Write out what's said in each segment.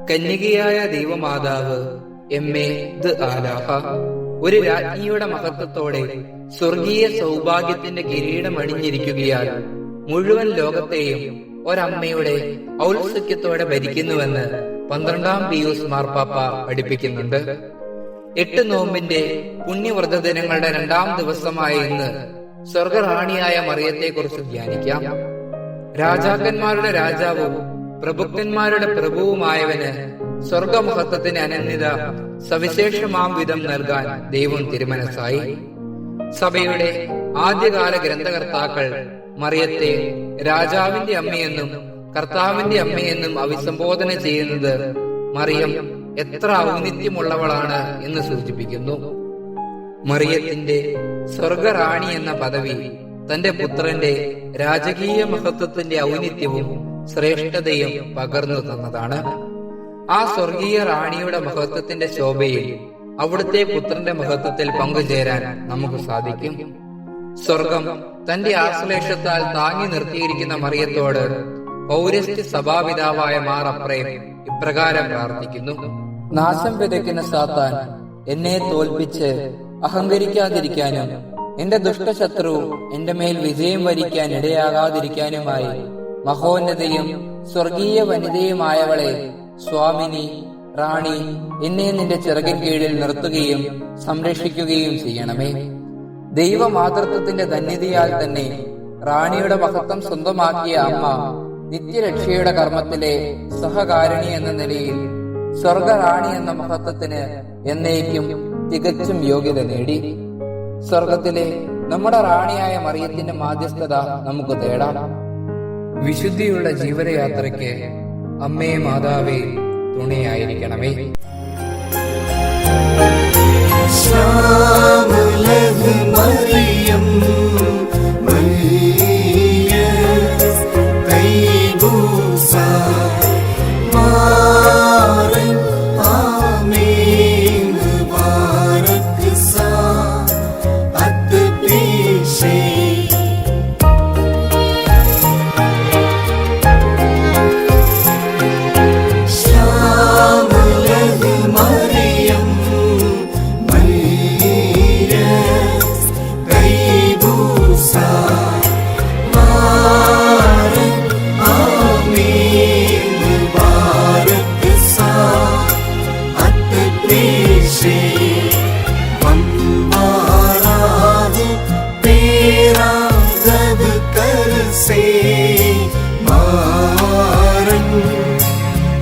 കന്യകയായ ദൈവമാതാവ് എമ്മേ ദ് ആലാഹ ഒരു രാജ്ഞിയുടെ മഹത്വത്തോടെ സ്വർഗീയ സൗഭാഗ്യത്തിന്റെ കിരീടം അണിഞ്ഞിരിക്കുകയാൽ മുഴുവൻ ലോകത്തെയും ഒരമ്മയുടെ ഔത്സുക്യത്തോടെ ഭരിക്കുന്നുവെന്ന് 12-ാം പിയൂസ് മാർപ്പാപ്പ പഠിപ്പിക്കുന്നുണ്ട്. 8 നോമ്പിന്റെ പുണ്യവ്രത ദിനങ്ങളുടെ 2-ാം ദിവസമായ ഇന്ന് സ്വർഗറാണിയായ മറിയത്തെക്കുറിച്ച് ധ്യാനിക്കാം. രാജാക്കന്മാരുടെ രാജാവും പ്രഭുക്കന്മാരുടെ പ്രഭുവുമായവന് സ്വർഗമഹത്വത്തിന് അനന്യത സവിശേഷമാം വിധം നൽകാൻ ദൈവം തിരുമനസ്സായി. സഭയുടെ ആദ്യകാല ഗ്രന്ഥകർത്താക്കൾ മറിയത്തെ രാജാവിന്റെ അമ്മയെന്നും കർത്താവിന്റെ അമ്മയെന്നും അഭിസംബോധന ചെയ്യുന്നത് മറിയം എത്ര ഔന്നിത്യമുള്ളവളാണ് എന്ന് സൂചിപ്പിക്കുന്നു. മറിയത്തിന്റെ സ്വർഗറാണി എന്ന പദവി തന്റെ പുത്രന്റെ രാജകീയ മഹത്വത്തിന്റെ ഔന്നിത്യവും ശ്രേഷ്ഠതയും പകർന്നു തന്നതാണ്. ആ സ്വർഗീയ റാണിയുടെ മഹത്വത്തിന്റെ ശോഭയിൽ അവിടുത്തെ പുത്രന്റെ മഹത്വത്തിൽ പങ്കുചേരാൻ നമുക്ക് സാധിക്കും. സ്വർഗം തന്റെ ആശ്ലേഷത്താൽ താങ്ങി നിർത്തിയിരിക്കുന്ന മറിയത്തോട് പൗരസ്ത്യ സഭാപിതാവായ മാർ അപ്രേം ഇപ്രകാരം പ്രാർത്ഥിക്കുന്നു: നാശം വിതയ്ക്കുന്ന സാത്താൻ എന്നെ തോൽപ്പിച്ച് അഹങ്കരിക്കാതിരിക്കാനും എന്റെ ദുഷ്ടശത്രു എന്റെ മേൽ വിജയം വരിക്കാൻ ഇടയാകാതിരിക്കാനുമായി മഹോന്നതയും സ്വർഗീയ വനിതയുമായവളെ, സ്വാമിനി, റാണി, എന്നെ നിന്റെ ചിറകിൻ കീഴിൽ നിർത്തുകയും സംരക്ഷിക്കുകയും ചെയ്യണമേ. ദൈവമാതൃത്വത്തിന്റെ ധന്യതയാൽ തന്നെ റാണിയുടെ മഹത്വം സ്വന്തമാക്കിയ അമ്മ നിത്യരക്ഷയുടെ കർമ്മത്തിലെ സഹകാരിണി എന്ന നിലയിൽ സ്വർഗറാണി എന്ന മഹത്വത്തിന് എന്നേക്കും തികച്ചും യോഗ്യത നേടി. സ്വർഗത്തിലെ നമ്മുടെ റാണിയായ മറിയത്തിന്റെ മാധ്യസ്ഥത നമുക്ക് തേടാം. വിശുദ്ധിയുള്ള ജീവിതയാത്രയ്ക്ക് അമ്മേ മാതാവേ തുണയായിരിക്കണമേ.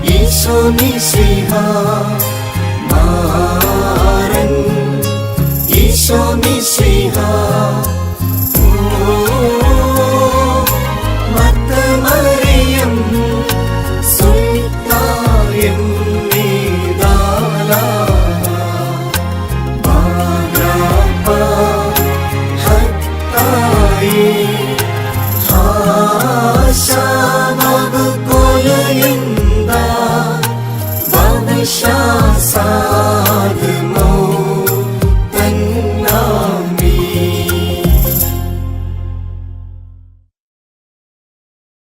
ईशो मिशिहा मारन, ईशो मिशिहा मत मरियम सुल्तायम निदाला बारापा हत्ताई हाशा मब कोलयंदा बादशाह